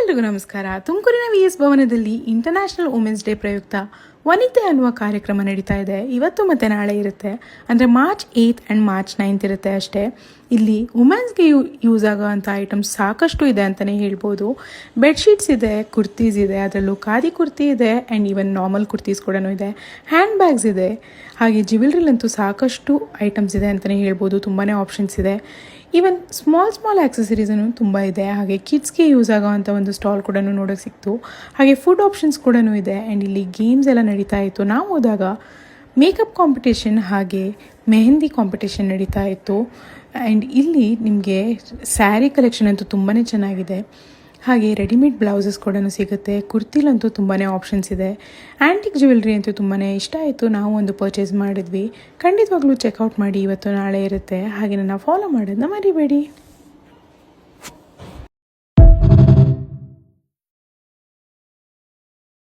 ಎಲ್ರಿಗೂ ನಮಸ್ಕಾರ. ತುಮಕೂರಿನ VS ಭವನದಲ್ಲಿ ಇಂಟರ್ನ್ಯಾಷನಲ್ ವುಮೆನ್ಸ್ ಡೇ ಪ್ರಯುಕ್ತ ವನಿತೆ ಅನ್ನುವ ಕಾರ್ಯಕ್ರಮ ನಡೀತಾ ಇದೆ. ಇವತ್ತು ಮತ್ತು ನಾಳೆ ಇರುತ್ತೆ. ಅಂದರೆ March 8 ಆ್ಯಂಡ್ March 9 ಇರುತ್ತೆ ಅಷ್ಟೇ. ಇಲ್ಲಿ ವುಮೆನ್ಸ್ಗೆ ಯೂಸ್ ಆಗೋವಂಥ ಐಟಮ್ಸ್ ಸಾಕಷ್ಟು ಇದೆ ಅಂತಲೇ ಹೇಳ್ಬೋದು. ಬೆಡ್ಶೀಟ್ಸ್ ಇದೆ, ಕುರ್ತೀಸ್ ಇದೆ, ಅದರಲ್ಲೂ ಖಾದಿ ಕುರ್ತಿ ಇದೆ ಆ್ಯಂಡ್ ಈವನ್ ನಾರ್ಮಲ್ ಕುರ್ತೀಸ್ ಕೂಡ ಇದೆ. ಹ್ಯಾಂಡ್ ಬ್ಯಾಗ್ಸ್ ಇದೆ, ಹಾಗೆ ಜ್ಯುವೆಲ್ರಿಲಂತೂ ಸಾಕಷ್ಟು ಐಟಮ್ಸ್ ಇದೆ ಅಂತಲೇ ಹೇಳ್ಬೋದು. ತುಂಬಾ ಆಪ್ಷನ್ಸ್ ಇದೆ. ಈವನ್ ಸ್ಮಾಲ್ ಆಕ್ಸೆಸರೀಸನ್ನು ತುಂಬ ಇದೆ. ಹಾಗೆ ಕಿಡ್ಸ್ಗೆ ಯೂಸ್ ಆಗೋವಂಥ ಒಂದು ಸ್ಟಾಲ್ ಕೂಡ ನೋಡೋಕ್ಕೆ ಸಿಕ್ತು. ಹಾಗೆ ಫುಡ್ ಆಪ್ಷನ್ಸ್ ಕೂಡ ಇದೆ. ಆ್ಯಂಡ್ ಇಲ್ಲಿ ಗೇಮ್ಸ್ ಎಲ್ಲ ನಡೀತಾ ಇತ್ತು. ನಾವು ಹೋದಾಗ ಮೇಕಪ್ ಕಾಂಪಿಟೇಷನ್ ಹಾಗೆ ಮೆಹಂದಿ ಕಾಂಪಿಟೇಷನ್ ನಡೀತಾ ಇತ್ತು. ಆ್ಯಂಡ್ ಇಲ್ಲಿ ನಿಮಗೆ ಸ್ಯಾರಿ ಕಲೆಕ್ಷನ್ ಅಂತೂ ತುಂಬಾ ಚೆನ್ನಾಗಿದೆ. ಹಾಗೆ ರೆಡಿಮೇಡ್ ಬ್ಲೌಸಸ್ ಕೂಡ ಸಿಗುತ್ತೆ. ಕುರ್ತಿಲಂತೂ ತುಂಬಾ ಆಪ್ಷನ್ಸ್ ಇದೆ. ಆ್ಯಂಟಿಕ್ ಜ್ಯುವೆಲ್ರಿ ಅಂತೂ ತುಂಬಾ ಇಷ್ಟ ಆಯಿತು. ನಾವು ಒಂದು ಪರ್ಚೇಸ್ ಮಾಡಿದ್ವಿ. ಖಂಡಿತವಾಗ್ಲೂ ಚೆಕ್ಔಟ್ ಮಾಡಿ. ಇವತ್ತು ನಾಳೆ ಇರುತ್ತೆ. ಹಾಗೆ ನನ್ನ ಫಾಲೋ ಮಾಡೋದನ್ನ ಮರಿಬೇಡಿ.